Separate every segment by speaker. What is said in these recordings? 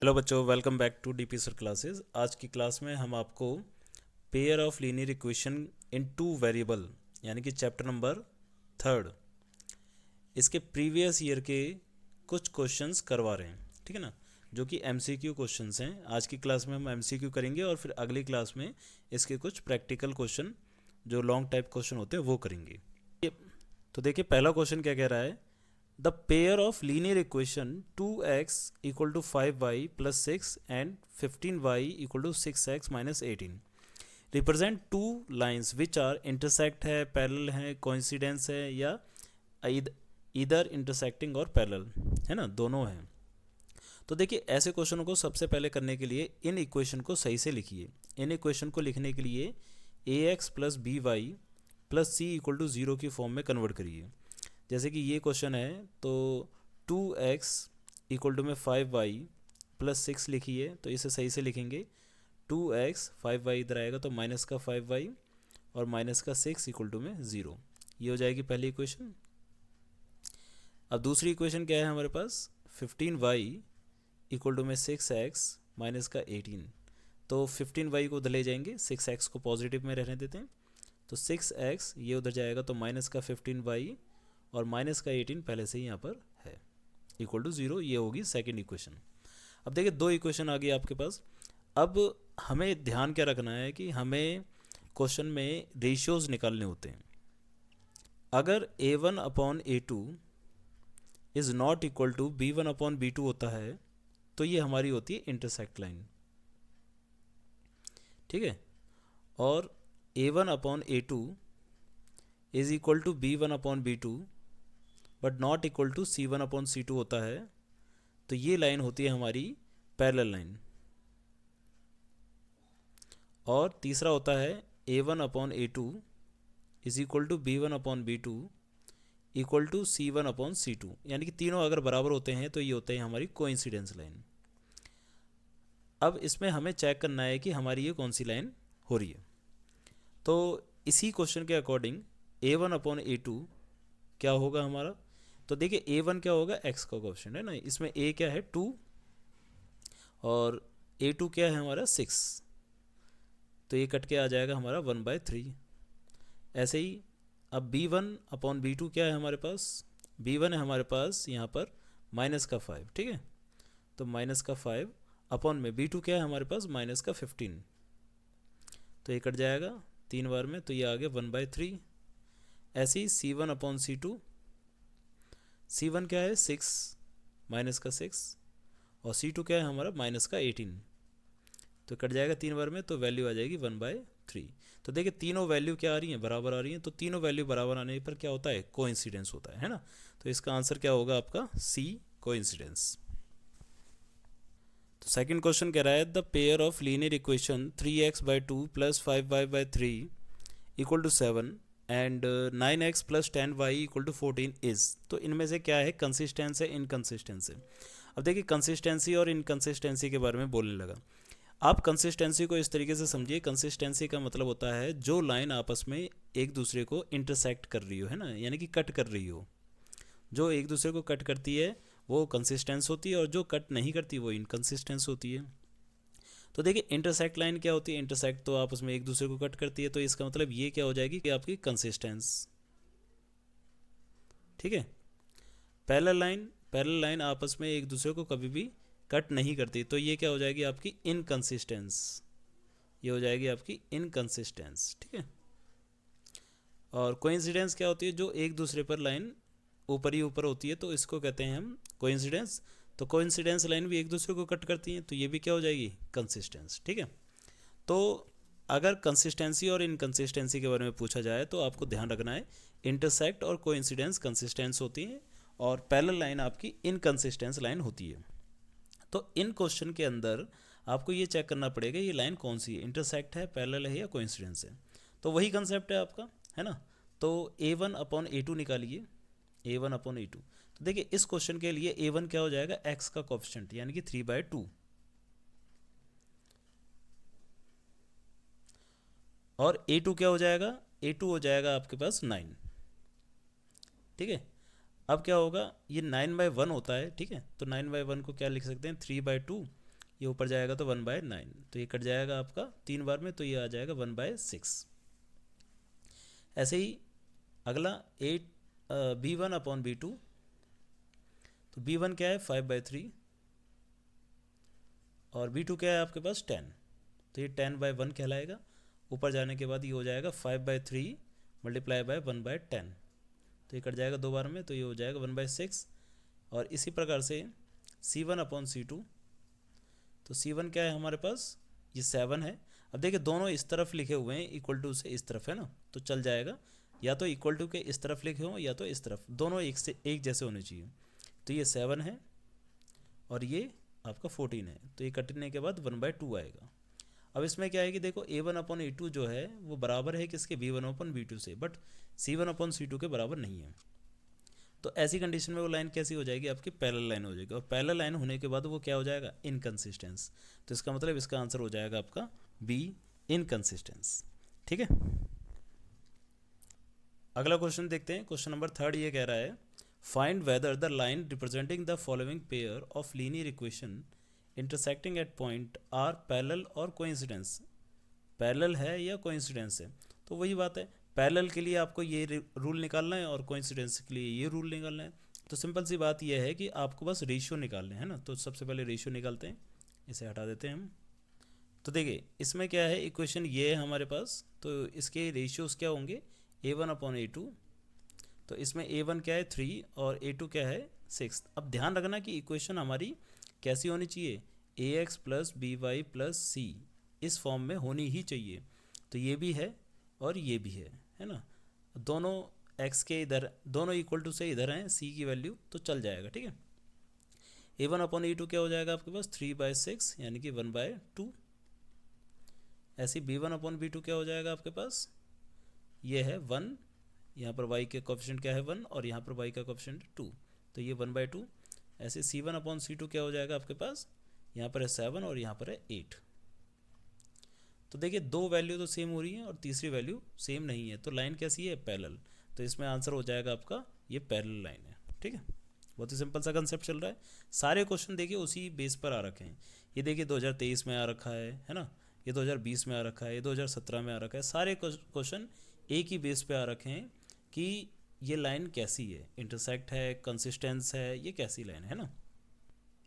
Speaker 1: Hello बच्चों, welcome back to DP sir classes. आज की क्लास में हम आपको pair of linear equation in two variable यानी कि चैप्टर नंबर 3 इसके प्रीवियस ईयर के कुछ क्वेश्चंस करवा रहे हैं। ठीक है ना, जो कि एमसीक्यू क्वेश्चंस हैं। आज की क्लास में हम एमसीक्यू करेंगे और फिर अगली क्लास में इसके कुछ प्रैक्टिकल क्वेश्चन जो लॉन्ग टाइप क्वेश्चन होते हैं वो करेंगे। तो देखिए, पहला क्वेश्चन क्या कह रहा है। The pair of linear equation 2x equal to 5y plus 6 and 15y equal to 6x minus 18 represent two lines which are intersect है, पैरेलल है, कोइंसिडेंस है, या इधर इंटरसेक्टिंग और पैरेलल है ना, दोनों हैं। तो देखिए, ऐसे क्वेश्चनों को सबसे पहले करने के लिए इन इक्वेशन को सही से लिखिए। इन इक्वेशन को लिखने के लिए ax plus B Y plus C equal to 0 की फॉर्म में कन्वर्ट करिए। जैसे कि ये क्वेश्चन है तो 2x इक्वल टू में 5y प्लस 6 लिखिए, तो इसे सही से लिखेंगे 2x 5y इधर आएगा तो माइनस का 5y और माइनस का 6 इक्वल टू में 0। ये हो जाएगी पहली इक्वेशन। अब दूसरी इक्वेशन क्या है हमारे पास, 15y इक्वल टू में 6x माइनस का 18। तो 15y को उधर ले जाएंगे, 6x को पॉजिटिव में रहने देते हैं, तो 6x ये उधर जाएगा तो माइनस का 15y और माइनस का 18 पहले से ही यहाँ पर है इक्वल टू 0। ये होगी सेकंड इक्वेशन। अब देखिए, दो इक्वेशन आ गई आपके पास। अब हमें ध्यान क्या रखना है कि हमें क्वेश्चन में रेशियोज निकालने होते हैं। अगर a1 upon a2 is not equal to b1 upon b2 होता है तो ये हमारी होती है इंटरसेक्ट लाइन। ठीक है, और a1 upon a2 is equal to b1 upon b2 but not equal to c1 upon c2 होता है, तो ये लाइन होती है हमारी पैरेलल लाइन। और तीसरा होता है a1 upon a2 is equal to b1 upon b2 equal to c1 upon c2, यानी कि तीनों अगर बराबर होते हैं तो ये होते हैं हमारी कोइंसिडेंस लाइन। अब इसमें हमें चेक करना है कि हमारी ये कौन सी लाइन हो रही है। तो इसी क्वेश्चन के अकॉर्डिंग a1 अपॉन a2 क्या होगा हमारा। तो देखिए, a1 क्या होगा, x का कोएफिशिएंट है ना, इसमें a क्या है 2 और a2 क्या है हमारा 6, तो ये कट के आ जाएगा हमारा 1/3। ऐसे ही अब b1 अपॉन b2 क्या है हमारे पास, b1 है हमारे पास यहाँ पर माइनस का 5। ठीक है, तो माइनस का 5 अपॉन में b2 क्या है हमारे पास माइनस का 15, तो ये कट जाएगा 3 बार में, तो ये आ गया 1/3। ऐसे ही c1 अपॉन c2, c1 क्या है 6 माइनस का 6 और c2 क्या है हमारा माइनस का 18, तो कट जाएगा 3 बार में, तो वैल्यू आ जाएगी 1/3। तो देखिए, तीनों वैल्यू क्या आ रही हैं, बराबर आ रही हैं। तो तीनों वैल्यू बराबर आने पर क्या होता है, कोइंसिडेंस होता है ना। तो इसका आंसर क्या होगा आपका सी, कोइंसिडेंस। तो सेकंड क्वेश्चन कह रहा है the pair of linear equation 3x/2 plus 5y/3 equal to 7 and 9x plus 10y equal to 14 is. तो इनमें से क्या है, कंसिस्टेंस है, इनकंसिस्टेंस है। अब देखिए, कंसिस्टेंसी और इनकंसिस्टेंसी के बारे में बोलने लगा। आप कंसिस्टेंसी को इस तरीके से समझिए, कंसिस्टेंसी का मतलब होता है जो लाइन आपस में एक दूसरे को इंटरसेक्ट कर रही हो, है ना, यानी कि कट कर रही हो। जो एक दूसरे को कट करती है वो कंसिस्टेंस होती है और जो कट नहीं करती वो इनकंसिस्टेंस होती है। तो देखिए, इंटरसेक्ट लाइन क्या होती है, इंटरसेक्ट तो आपस में एक दूसरे को कट करती है, तो इसका मतलब ये क्या हो जाएगी कि आपकी कंसिस्टेंस। ठीक है, पैरेलल लाइन आपस में एक दूसरे को कभी भी कट नहीं करती, तो ये क्या हो जाएगी आपकी इनकंसिस्टेंस। ये हो जाएगी आपकी इनकंसिस्टेंस। ठीक है, और कोइंसिडेंस क्या होती है, जो एक दूसरे पर लाइन ऊपर ही ऊपर होती है, तो इसको कहते हैं हम कोइंसिडेंस। तो कोइंसिडेंस लाइन भी एक दूसरे को कट करती हैं, तो ये भी क्या हो जाएगी कंसिस्टेंस। ठीक है, तो अगर कंसिस्टेंसी और इनकंसिस्टेंसी के बारे में पूछा जाए तो आपको ध्यान रखना है इंटरसेक्ट और कोइंसिडेंस कंसिस्टेंस होती हैं और पैरेलल लाइन आपकी इनकंसिस्टेंस लाइन होती है। तो इन क्वेश्चन के अंदर आपको ये चेक करना पड़ेगा ये लाइन कौन सी है, इंटरसेक्ट है, पैरेलल है, या कोइंसिडेंस है। तो वही कंसेप्ट है आपका, है ना। तो a1 अपॉन a2 निकालिए, a1 अपॉन a2। तो देखिए, इस क्वेश्चन के लिए a1 क्या हो जाएगा, x का कोएफिशिएंट यानी कि 3/2, और a2 क्या हो जाएगा, a2 हो जाएगा आपके पास 9। ठीक है, अब क्या होगा, ये 9/1 होता है। ठीक है, तो 9/1 को क्या लिख सकते हैं, 3/2 ये ऊपर जाएगा तो 1/9, तो ये कट जाएगा आपका 3 बार में, तो ये आ जाएगा 1/6। ऐसे ही अगला 8 B1/B2, तो B1 क्या है 5/3 और B2 क्या है आपके पास 10, तो ये 10/1 कहलाएगा। ऊपर जाने के बाद ये हो जाएगा 5/3 मल्टीप्लाई बाय 1/10, तो ये कट जाएगा 2 बार में, तो ये हो जाएगा 1/6। और इसी प्रकार से C1/C2, तो C1 क्या है हमारे पास, ये 7 है। अब देखिए दोनों इस तरफ लिखे हुए हैं, इक्वल टू से इस तरफ है ना, तो चल जाएगा, या तो इक्वल टू के इस तरफ लिखे हों या तो इस तरफ, दोनों एक से एक जैसे होने चाहिए। तो ये 7 है और ये आपका 14 है, तो ये कटने के बाद 1/2 आएगा। अब इसमें क्या है कि देखो A1/A2 जो है वो बराबर है किसके, B1/B2 से, बट C1/C2 के बराबर नहीं है। तो ऐसी कंडीशन में वो लाइन कैसी हो जाएगी, आपकी पैरेलल लाइन हो जाएगी, और पैरेलल लाइन होने के बाद वो क्या हो जाएगा, इनकंसिस्टेंस। तो इसका मतलब इसका आंसर हो जाएगा आपका बी, इनकंसिस्टेंस। ठीक है, अगला क्वेश्चन देखते हैं। क्वेश्चन नंबर 3 ये कह रहा है, find whether the line representing the following pair of linear equation intersecting at point or parallel और कोइंसिडेंस। पैरेलल है या कोइंसिडेंस है, तो वही बात है, पैरेलल के लिए आपको ये रूल निकालना है और कोइंसिडेंस के लिए ये रूल निकालना है। तो सिंपल सी बात ये है कि आपको बस रेशियो निकालने हैं ना, तो सबसे पहले रेशियो निकालते हैं, इसे हटा देते हैं हम। तो देखिए इसमें क्या है, इक्वेशन ये है हमारे पास, तो इसके रेशियोज क्या होंगे, A1/A2, तो इसमें A1 क्या है 3 और A2 क्या है 6। अब ध्यान रखना कि इक्वेशन हमारी कैसी होनी चाहिए, AX + BY + C इस फॉर्म में होनी ही चाहिए। तो ये भी है और ये भी है ना, दोनों x के इधर, दोनों इक्वल टू से इधर हैं c की वैल्यू, तो चल जाएगा। ठीक है, A1/A2 क्या हो जाएगा आपके पास 3/6 यानी कि 1/2। ऐसे B1/B2 क्या हो जाएगा आपके पास, ये है 1, यहाँ पर y के कोफिशिएंट क्या है 1 और यहाँ पर y का कोफिशिएंट 2, तो ये 1/2। ऐसे C1/C2 क्या हो जाएगा आपके पास, यहाँ पर है 7 और यहाँ पर है 8। तो देखिए दो वैल्यू तो सेम हो रही है और तीसरी वैल्यू सेम नहीं है, तो लाइन कैसी है, पैरेलल। तो इसमें आंसर हो जाएगा आपका ये पैरेलल लाइन है। ठीक है, बहुत ही सिंपल सा कंसेप्ट चल रहा है। सारे क्वेश्चन देखिए उसी बेस पर आ रखे हैं। ये देखिए 2023 में आ रखा है ना, ये 2020 में आ रखा है, ये 2017 में आ रखा है। सारे क्वेश्चन एक ही बेस पे आ रखे हैं कि ये लाइन कैसी है, इंटरसेक्ट है, कंसिस्टेंस है, ये कैसी लाइन है ना।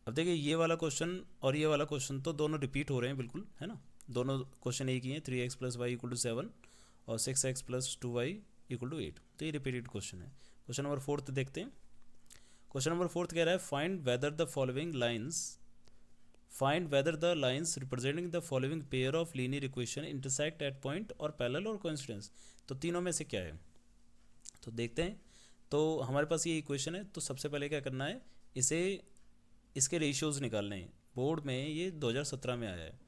Speaker 1: अब देखिए ये वाला क्वेश्चन और ये वाला क्वेश्चन तो दोनों रिपीट हो रहे हैं बिल्कुल, है ना, दोनों क्वेश्चन एक ही हैं, 3x + y = 7 और 6x + 2y = 8, तो ये रिपीटेड क्वेश्चन है। क्वेश्चन नंबर 4 देखते हैं। क्वेश्चन नंबर 4 कह रहा है, find whether the following lines representing the following pair of linear equation intersect at point और पैरेलल और कोइंसिडेंस। तो तीनों में से क्या है, तो देखते हैं। तो हमारे पास ये इक्वेशन है, तो सबसे पहले क्या करना है, इसके रेशियोज निकालने हैं। बोर्ड में ये 2017 में आया है,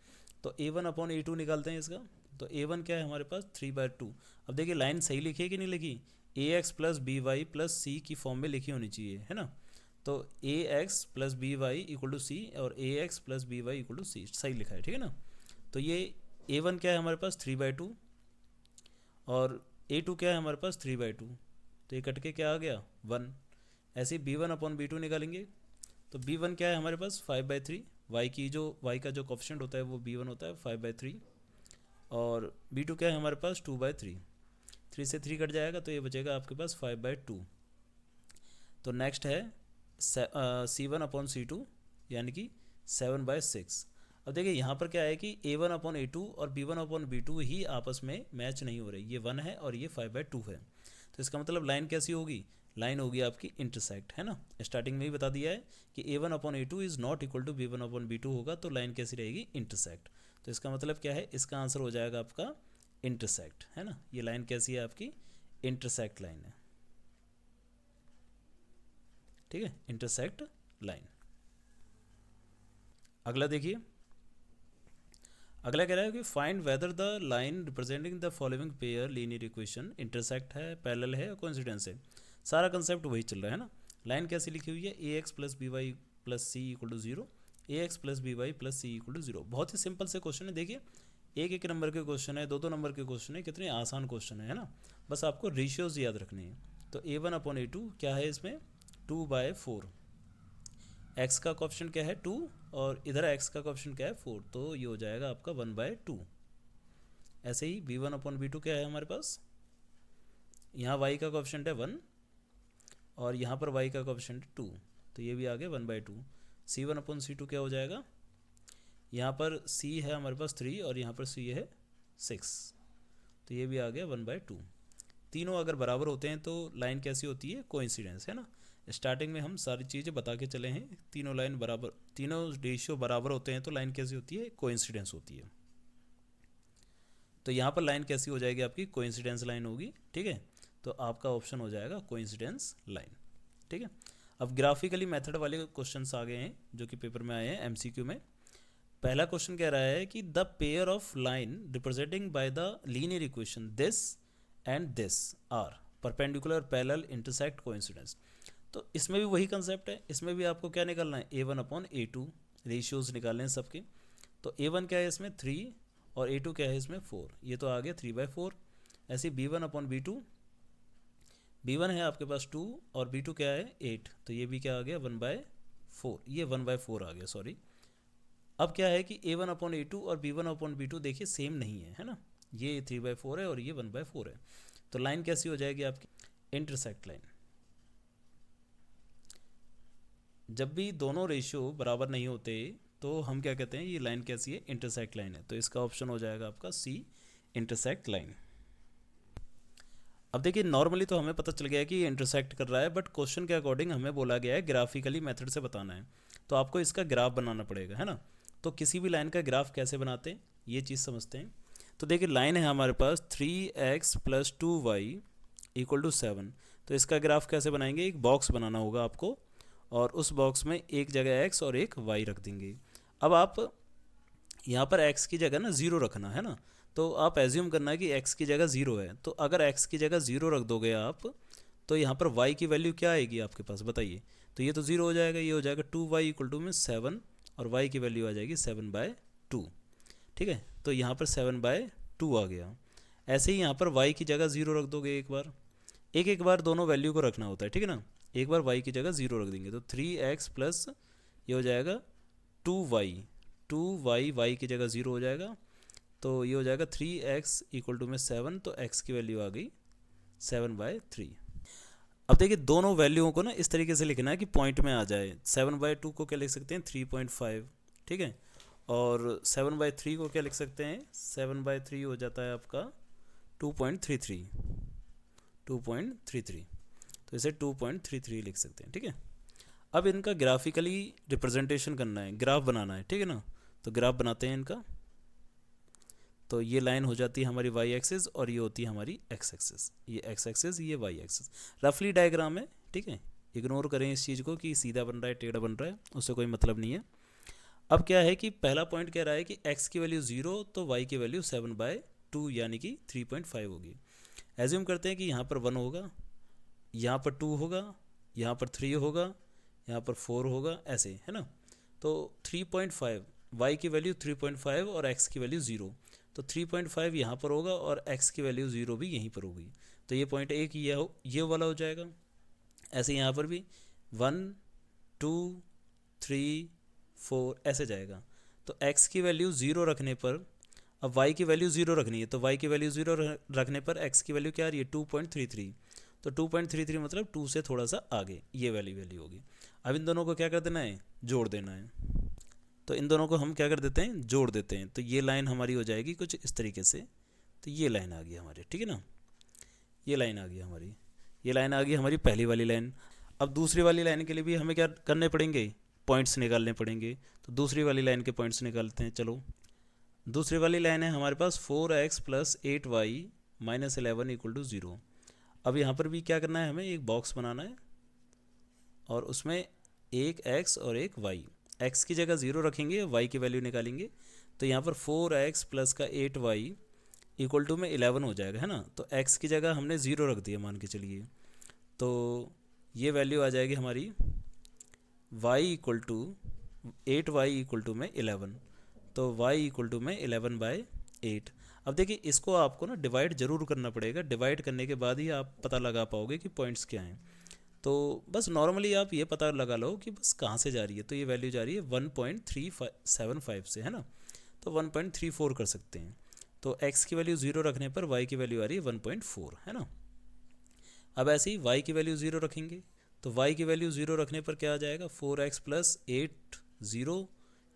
Speaker 1: तो A1/A2 निकालते हैं इसका। तो A1 क्या है हमारे पास 3/2। अब देखिए लाइन सही लिखी है कि नहीं लिखी, AX + BY + C की फॉर्म में लिखी होनी चाहिए, है ना। तो AX + BY = C और AX + BY = C सही लिखा है, ठीक है ना। तो ये A1 क्या है हमारे पास 3/2 और A2 क्या है हमारे पास 3/2, तो ये कट के क्या आ गया 1। ऐसे B1/B2 निकालेंगे, तो B1 क्या है हमारे पास 5/3, y का जो कोफिशिएंट होता है वो B1 होता है 5/3 और B2 क्या है हमारे पास 2/3, 3 से 3 कट जाएगा तो ये बचेगा आपके पास 5/2। तो नेक्स्ट है C1/C2 यानी कि 7/6। अब देखिए यहाँ पर क्या है कि A1/A2 और B1/B2 ही आपस में मैच नहीं हो रही, ये 1 है और ये 5/2 है। तो इसका मतलब लाइन कैसी होगी, लाइन होगी आपकी इंटरसेक्ट, है ना। स्टार्टिंग में ही बता दिया है कि A1/A2 is not equal to B1/B2 होगा, तो लाइन कैसी रहेगी, इंटरसेक्ट। तो इसका मतलब क्या है, इसका आंसर हो जाएगा आपका इंटरसेक्ट, है ना। ये लाइन कैसी है आपकी, इंटरसेक्ट लाइन है, ठीक है, इंटरसेक्ट लाइन। अगला देखिए, अगला कह रहा है कि find whether the line representing the following pair linear equation intersect है, पैरेलल है, कोइंसिडेंस है। सारा कंसेप्ट वही चल रहा है ना। लाइन कैसी लिखी हुई है, AX + BY + C = 0, AX + BY + C = 0। बहुत ही सिंपल से क्वेश्चन है। देखिए एक एक नंबर के क्वेश्चन है, दो नंबर के क्वेश्चन है, कितने आसान क्वेश्चन है ना। बस आपको रेशियोज याद रखने हैं। तो A1/A2 क्या है इसमें 2/4, x का कोफिशिएंट क्या है 2 और इधर x का कोएफिशिएंट क्या है 4, तो ये हो जाएगा आपका 1/2। ऐसे ही b1/b2 क्या है हमारे पास, यहाँ y का कोएफिशिएंट है 1 और यहाँ पर y का कोएफिशिएंट 2, तो ये भी आ गया 1/2। c1/c2 क्या हो जाएगा, यहाँ पर c है हमारे पास 3 और यहाँ पर c है 6, तो ये भी आ गया 1/2। तीनों अगर बराबर होते हैं तो लाइन कैसी होती है, कोइंसिडेंस है ना। स्टार्टिंग में हम सारी चीज़ें बता के चले हैं, तीनों लाइन बराबर, तीनों रेशियो बराबर होते हैं तो लाइन कैसी होती है, कोइंसिडेंस होती है। तो यहाँ पर लाइन कैसी हो जाएगी आपकी, कोइंसिडेंस लाइन होगी, ठीक है। तो आपका ऑप्शन हो जाएगा कोइंसिडेंस लाइन, ठीक है। अब ग्राफिकली मेथड वाले क्वेश्चंस आ गए हैं जो कि पेपर में आए हैं एमसीक्यू में। पहला क्वेश्चन कह रहा है कि the pair of line representing by the linear equation this and this are perpendicular parallel intersect coincidence. तो इसमें भी वही कंसेप्ट है, इसमें भी आपको क्या निकालना है, a1/a2 रेशियोज निकालने हैं सबके। तो a1 क्या है इसमें 3 और a2 क्या है इसमें 4, ये तो आ गया 3/4। ऐसे b1/b2, b1 है आपके पास 2 और b2 क्या है 8, तो ये भी क्या आ गया 1/4, ये 1/4 आ गया, सॉरी। अब क्या है कि a1/a2 और b1/b2 देखिए सेम नहीं है, है ना, ये 3/4 है और ये 1/4 है। तो लाइन कैसी हो जाएगी आपकी, इंटरसेक्ट लाइन। जब भी दोनों रेशियो बराबर नहीं होते तो हम क्या कहते हैं, ये लाइन कैसी है, इंटरसेक्ट लाइन है। तो इसका ऑप्शन हो जाएगा आपका सी, इंटरसेक्ट लाइन। अब देखिए नॉर्मली तो हमें पता चल गया है कि ये इंटरसेक्ट कर रहा है, बट क्वेश्चन के अकॉर्डिंग हमें बोला गया है ग्राफिकली मेथड से बताना है, तो आपको इसका ग्राफ बनाना पड़ेगा, है ना। तो किसी भी लाइन का ग्राफ कैसे बनाते हैं ये चीज़ समझते हैं। तो देखिए लाइन है हमारे पास 3x + 2y = 7, तो इसका ग्राफ कैसे बनाएंगे, एक बॉक्स बनाना होगा आपको और उस बॉक्स में एक जगह x और एक y रख देंगे। अब आप यहाँ पर x की जगह ना 0 रखना है ना, तो आप एज्यूम करना है कि x की जगह 0 है, तो अगर x की जगह 0 रख दोगे आप तो यहाँ पर y की वैल्यू क्या आएगी आपके पास बताइए। तो ये तो 0 हो जाएगा, ये हो जाएगा 2y = 7 और y की वैल्यू आ जाएगी 7/2, ठीक है। तो यहाँ पर 7/2 आ गया। ऐसे ही यहाँ पर y की जगह 0 रख दोगे, एक बार दोनों वैल्यू को रखना होता है, ठीक है ना। एक बार y की जगह 0 रख देंगे तो 3x प्लस ये हो जाएगा 2y y की जगह 0 हो जाएगा, तो ये हो जाएगा 3x = 7, तो x की वैल्यू आ गई 7/3। अब देखिए दोनों वैल्यूओं को ना इस तरीके से लिखना है कि पॉइंट में आ जाए। 7/2 को क्या लिख सकते हैं 3.5, ठीक है, और 7/3 को क्या लिख सकते हैं, 7/3 हो जाता है आपका 2.33, तो इसे 2.33 लिख सकते हैं, ठीक है। अब इनका ग्राफिकली रिप्रेजेंटेशन करना है, ग्राफ बनाना है, ठीक है ना। तो ग्राफ बनाते हैं इनका। तो ये लाइन हो जाती है हमारी y एक्सिस और ये होती है हमारी x एक्सिस, ये x एक्सिस ये y एक्सिस। रफली डायग्राम है, ठीक है, इग्नोर करें इस चीज़ को कि सीधा बन रहा है टेढ़ा बन रहा है, उससे कोई मतलब नहीं है। अब क्या है कि पहला पॉइंट कह रहा है कि x की वैल्यू 0 तो y की वैल्यू 7/2 यानी कि 3.5 होगी। एज्यूम करते हैं कि यहाँ पर 1 होगा, यहाँ पर 2 होगा, यहाँ पर 3 होगा, यहाँ पर 4 होगा, ऐसे है ना। तो 3.5, y की वैल्यू 3.5 और x की वैल्यू 0, तो 3.5 यहाँ पर होगा और x की वैल्यू 0 भी यहीं पर होगी, तो ये पॉइंट एक ये वाला हो जाएगा। ऐसे यहाँ पर भी 1 2 3 4 ऐसे जाएगा। तो x की वैल्यू 0 रखने पर, अब y की वैल्यू 0 रखनी है, तो y की वैल्यू 0 रखने पर x की वैल्यू क्या आ रही है 2.33, तो 2.33 मतलब 2 से थोड़ा सा आगे ये वैल्यू होगी। अब इन दोनों को क्या कर देना है, जोड़ देना है। तो इन दोनों को हम क्या कर देते हैं, जोड़ देते हैं, तो ये लाइन हमारी हो जाएगी कुछ इस तरीके से। तो ये लाइन आ गई हमारी, ठीक है ना, ये लाइन आ गई हमारी, ये लाइन आ गई हमारी पहली वाली लाइन। अब दूसरी वाली लाइन के लिए भी हमें क्या करने पड़ेंगे, पॉइंट्स निकालने पड़ेंगे। तो दूसरी वाली लाइन के पॉइंट्स निकालते हैं। चलो दूसरी वाली लाइन है हमारे पास 4x + 8y - 11 = 0। अब यहाँ पर भी क्या करना है, हमें एक बॉक्स बनाना है और उसमें एक x और एक y, x की जगह 0 रखेंगे, y की वैल्यू निकालेंगे। तो यहाँ पर 4x प्लस का 8y = में 11 हो जाएगा, है ना। तो x की जगह हमने 0 रख दिया मान के चलिए, तो ये वैल्यू आ जाएगी हमारी y = 8y = में 11, तो y = में 11/8। अब देखिए इसको आपको ना डिवाइड ज़रूर करना पड़ेगा, डिवाइड करने के बाद ही आप पता लगा पाओगे कि पॉइंट्स क्या हैं। तो बस नॉर्मली आप ये पता लगा लो कि बस कहाँ से जा रही है, तो ये वैल्यू जा रही है 1.375 से, है ना, तो 1.34 कर सकते हैं। तो x की वैल्यू 0 रखने पर y की वैल्यू आ रही है 1.4, है ना। अब ऐसे ही y की वैल्यू 0 रखेंगे, तो y की वैल्यू 0 रखने पर क्या आ जाएगा, 4x प्लस 8 0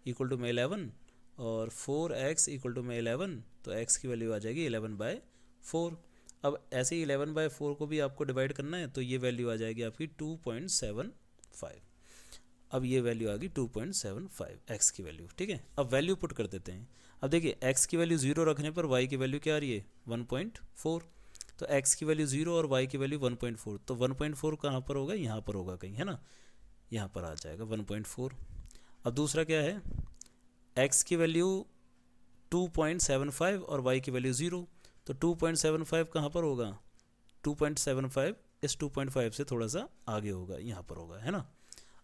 Speaker 1: इक्वल टू में 11, और 4x इक्वल टू में 11, तो x की वैल्यू आ जाएगी 11/4। अब ऐसे ही 11/4 को भी आपको डिवाइड करना है, तो ये वैल्यू आ जाएगी आपकी 2.75। अब ये वैल्यू आ गई 2.75 x की वैल्यू, ठीक है। अब वैल्यू पुट कर देते हैं। अब देखिए x की वैल्यू 0 रखने पर y की वैल्यू क्या आ रही है 1.4, तो x की वैल्यू 0 और y की वैल्यू 1.4, तो 1.4 कहाँ पर होगा, यहाँ पर होगा कहीं, है ना, यहाँ पर आ जाएगा 1.4। अब दूसरा क्या है, x की वैल्यू 2.75 और y की वैल्यू 0, तो 2.75 कहाँ पर होगा, 2.75 इस 2.5 से थोड़ा सा आगे होगा, यहाँ पर होगा, है ना।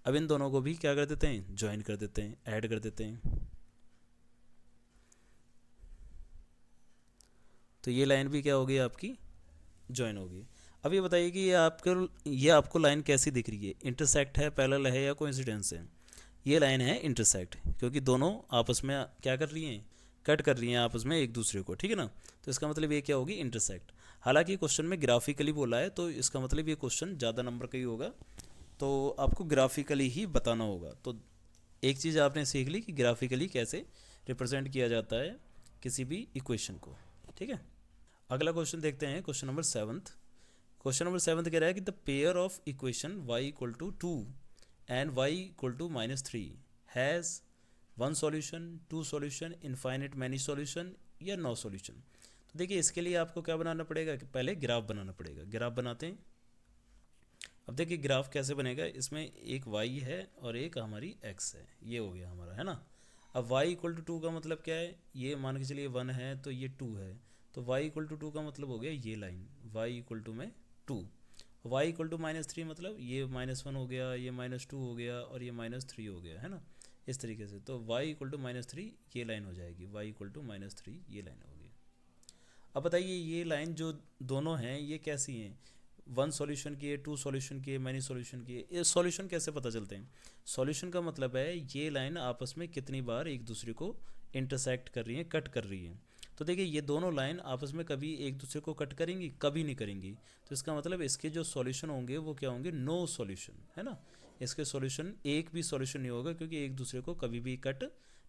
Speaker 1: अब इन दोनों को भी क्या कर देते हैं, ज्वाइन कर देते हैं, ऐड कर देते हैं, तो ये लाइन भी क्या होगी आपकी, ज्वाइन होगी। अब ये बताइए कि ये आपको लाइन कैसी दिख रही है, इंटरसेक्ट है, पैरेलल है, या कोइंसिडेंस है। ये लाइन है इंटरसेक्ट, क्योंकि दोनों आपस में क्या कर रही हैं, कट कर रही हैं आपस में एक दूसरे को, ठीक है ना। तो इसका मतलब ये क्या होगी, इंटरसेक्ट। हालांकि क्वेश्चन में ग्राफिकली बोला है, तो इसका मतलब ये क्वेश्चन ज़्यादा नंबर का ही होगा, तो आपको ग्राफिकली ही बताना होगा। तो एक चीज़ आपने सीख ली कि ग्राफिकली कैसे रिप्रेजेंट किया जाता है किसी भी इक्वेशन को, ठीक है। अगला क्वेश्चन देखते हैं, क्वेश्चन नंबर 7। क्वेश्चन नंबर 7 कह रहा है कि the pair of equation y equal to 2 and y equal to -3 has 1 solution, 2 solution, infinite many solution, या नो सॉल्यूशन। तो देखिए इसके लिए आपको क्या बनाना पड़ेगा कि पहले ग्राफ बनाना पड़ेगा। ग्राफ बनाते हैं। अब देखिए ग्राफ कैसे बनेगा, इसमें एक y है और एक हमारी x है, ये हो गया हमारा, है ना। अब y इक्वल टू 2 का मतलब क्या है, ये मान के चलिए 1 है तो ये 2 है, तो y इक्वल टू 2 का मतलब हो गया ये लाइन y इक्वल टू में 2। y इक्वल टू -3 मतलब ये -1 हो गया, ये -2 हो गया, और ये -3 हो गया, है ना, इस तरीके से। तो y इक्वल टू -3 ये लाइन हो जाएगी, y इक्वल टू -3 ये लाइन होगी। अब बताइए ये लाइन जो दोनों हैं ये कैसी हैं, 1 सॉल्यूशन की है, 2 सॉल्यूशन की है, मैनी सॉल्यूशन की है। ये सॉल्यूशन कैसे पता चलते हैं, सॉल्यूशन का मतलब है ये लाइन आपस में कितनी बार एक दूसरे को इंटरसेक्ट कर रही है, कट कर रही है। तो देखिए ये दोनों लाइन आपस में कभी एक दूसरे को कट करेंगी, कभी नहीं करेंगी, तो इसका मतलब इसके जो सॉल्यूशन होंगे वो क्या होंगे, नो सॉल्यूशन, है ना। इसके सॉल्यूशन एक भी सॉल्यूशन नहीं होगा, क्योंकि एक दूसरे को कभी भी कट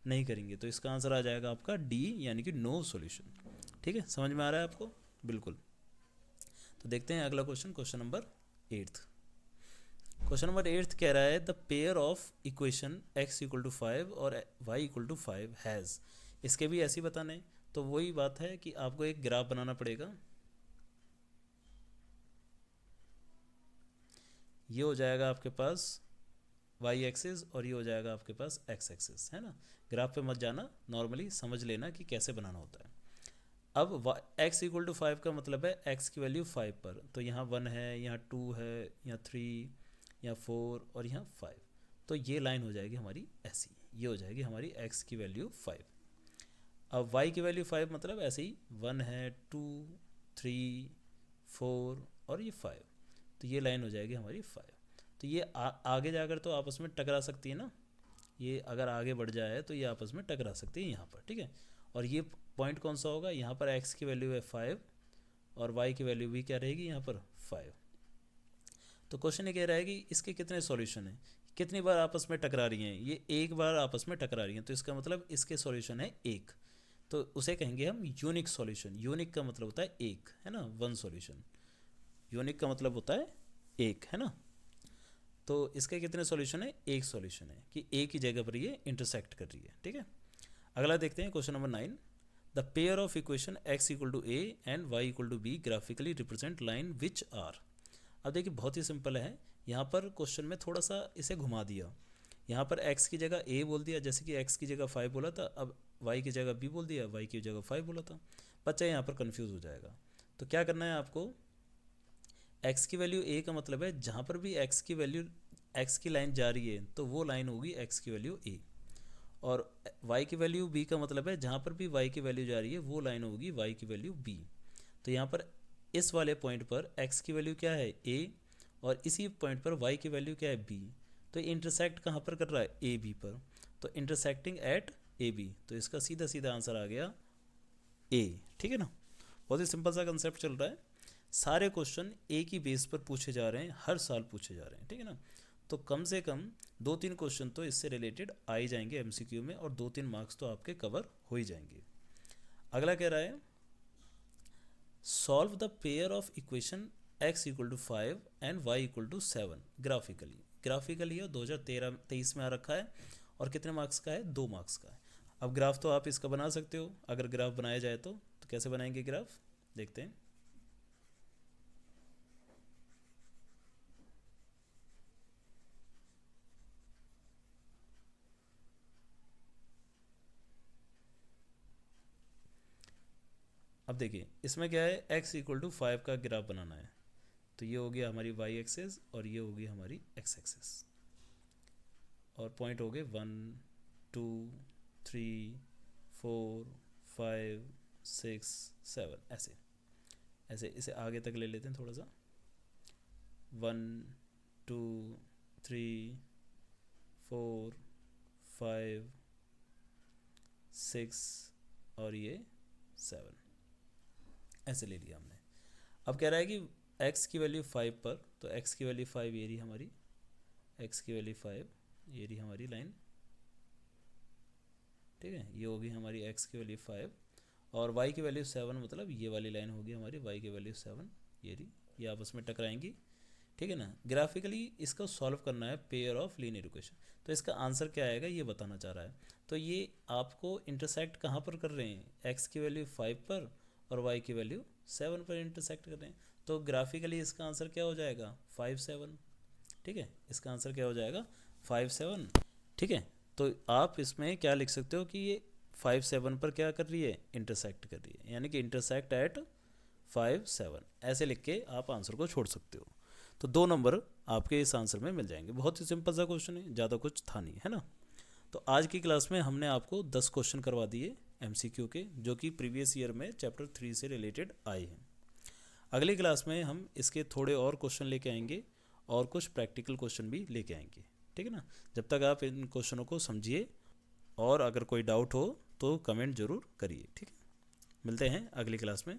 Speaker 1: नहीं करेंगे। तो इसका आंसर आ जाएगा आपका डी, यानी कि नो सॉल्यूशन। ठीक है, समझ में आ रहा है आपको, बिल्कुल। तो देखते हैं अगला question, question number 8। Question number 8 कह रहा है the pair of equation x equal to 5 और y इक्वल टू 5 हैज़, इसके भी ऐसे ही बताने। तो वही बात है कि आपको एक ग्राफ बनाना पड़ेगा। ये हो जाएगा आपके पास y एक्सिस और ये हो जाएगा आपके पास x एक्सिस, है ना। ग्राफ पे मत जाना, नॉर्मली समझ लेना कि कैसे बनाना होता है। अब x इक्वल टू 5 का मतलब है x की वैल्यू 5 पर, तो यहाँ 1 है, यहाँ 2 है, यहाँ 3, यहाँ 4 और यहाँ 5। तो ये लाइन हो जाएगी हमारी ऐसी, ये हो जाएगी हमारी x की वैल्यू 5। अब y की वैल्यू 5 मतलब ऐसे ही 1 है, 2, 3, 4 और ये 5, तो ये लाइन हो जाएगी हमारी 5। तो ये आगे जाकर तो आपस में टकरा सकती है ना, ये अगर आगे बढ़ जाए तो ये आपस में टकरा सकती है यहाँ पर, ठीक है। और ये पॉइंट कौन सा होगा, यहाँ पर x की वैल्यू है 5 और y की वैल्यू भी क्या रहेगी यहाँ पर 5। तो क्वेश्चन ये कह रहा है कि इसके कितने सॉल्यूशन हैं, कितनी बार आपस में टकरा रही हैं, ये एक बार आपस में टकरा रही हैं, तो इसका मतलब इसके सॉल्यूशन है एक, तो उसे कहेंगे हम यूनिक सॉल्यूशन। यूनिक का मतलब होता है एक, है ना, 1 सॉल्यूशन। यूनिक का मतलब होता है एक, है ना। तो इसके कितने सॉल्यूशन है, एक सॉल्यूशन है कि एक ही जगह पर ये इंटरसेक्ट कर रही है, ठीक है। अगला देखते हैं question number 9। The pair of equation x equal to a and y equal to b graphically represent line which are. अब देखिए बहुत ही सिंपल है, यहाँ पर क्वेश्चन में थोड़ा सा इसे घुमा दिया। यहाँ पर x की जगह a बोल दिया, जैसे कि x की जगह 5 बोला था, अब y की जगह b बोल दिया, y की जगह 5 बोला था। बच्चा यहाँ पर कंफ्यूज हो जाएगा। तो क्या करना है आपको, x की वैल्यू a का मतलब है जहाँ पर भी x की वैल्यू, x की लाइन जा रही है तो वो लाइन होगी x की वैल्यू a, और y की वैल्यू b का मतलब है जहाँ पर भी y की वैल्यू जा रही है वो लाइन होगी y की वैल्यू b। तो यहाँ पर इस वाले पॉइंट पर x की वैल्यू क्या है a, और इसी पॉइंट पर y की वैल्यू क्या है b, तो इंटरसेक्ट कहाँ पर कर रहा है ए बी पर, तो इंटरसेक्टिंग एट ए बी, तो इसका सीधा सीधा आंसर आ गया ए। ठीक है ना, बहुत ही सिंपल सा कंसेप्ट चल रहा है। सारे क्वेश्चन एक ही बेस पर पूछे जा रहे हैं, हर साल पूछे जा रहे हैं। ठीक है ना, तो कम से कम 2-3 क्वेश्चन तो इससे रिलेटेड आ ही जाएंगे एमसीक्यू में, और 2-3 मार्क्स तो आपके कवर हो ही जाएंगे। अगला कह रहा है solve the pair of equation x equal to 5 and y equal to 7 graphically. Graphically है 2023 में आ रखा है, और कितने मार्क्स का है, 2 मार्क्स का है। अब ग्राफ तो आप इसका बना सकते हो, अगर ग्राफ बनाया जाए तो कैसे बनाएंगे ग्राफ, देखते हैं। अब देखिए इसमें क्या है, x इक्वल टू 5 का ग्राफ बनाना है, तो ये हो गया हमारी y एक्सेस और ये होगी हमारी x एक्सेस, और पॉइंट हो गए 1 2 3 4 5 6 7, ऐसे ऐसे इसे आगे तक ले लेते हैं थोड़ा सा, 1 2 3 4 5 6 और ये 7, ऐसे ले लिया हमने। अब कह रहा है कि x की वैल्यू 5 पर, तो x की वैल्यू 5 ये रही हमारी, x की वैल्यू 5 ये रही हमारी लाइन। ठीक है, ये होगी हमारी x की वैल्यू 5, और y की वैल्यू 7, मतलब ये वाली लाइन होगी हमारी y की वैल्यू 7, ये रही, ये आपस में टकराएंगी। ठीक है ना, ग्राफिकली इसको सॉल्व करना है पेयर ऑफ लीनियर इक्वेशन, तो इसका आंसर क्या आएगा ये बताना चाह रहा है। तो ये आपको इंटरसेक्ट कहाँ पर कर रहे हैं, x की वैल्यू 5 पर और y की वैल्यू 7 पर इंटरसेक्ट कर रहे हैं, तो ग्राफिकली इसका आंसर क्या हो जाएगा 5 7। ठीक है, इसका आंसर क्या हो जाएगा 5 7। ठीक है, तो आप इसमें क्या लिख सकते हो कि ये 5 7 पर क्या कर रही है, इंटरसेक्ट कर रही है, यानी कि इंटरसेक्ट एट 5 7, ऐसे लिख के आप आंसर को छोड़ सकते हो। तो 2 नंबर आपके इस आंसर में मिल जाएंगे। बहुत ही सिंपल सा क्वेश्चन है, ज़्यादा कुछ था नहीं, है ना। तो आज की क्लास में हमने आपको 10 क्वेश्चन करवा दिए एमसीक्यू के, जो कि प्रीवियस ईयर में चैप्टर 3 से रिलेटेड आए हैं। अगली क्लास में हम इसके थोड़े और क्वेश्चन लेके आएंगे और कुछ प्रैक्टिकल क्वेश्चन भी लेके आएंगे। ठीक है ना, जब तक आप इन क्वेश्चनों को समझिए, और अगर कोई डाउट हो तो कमेंट ज़रूर करिए। ठीक है, मिलते हैं अगली क्लास में।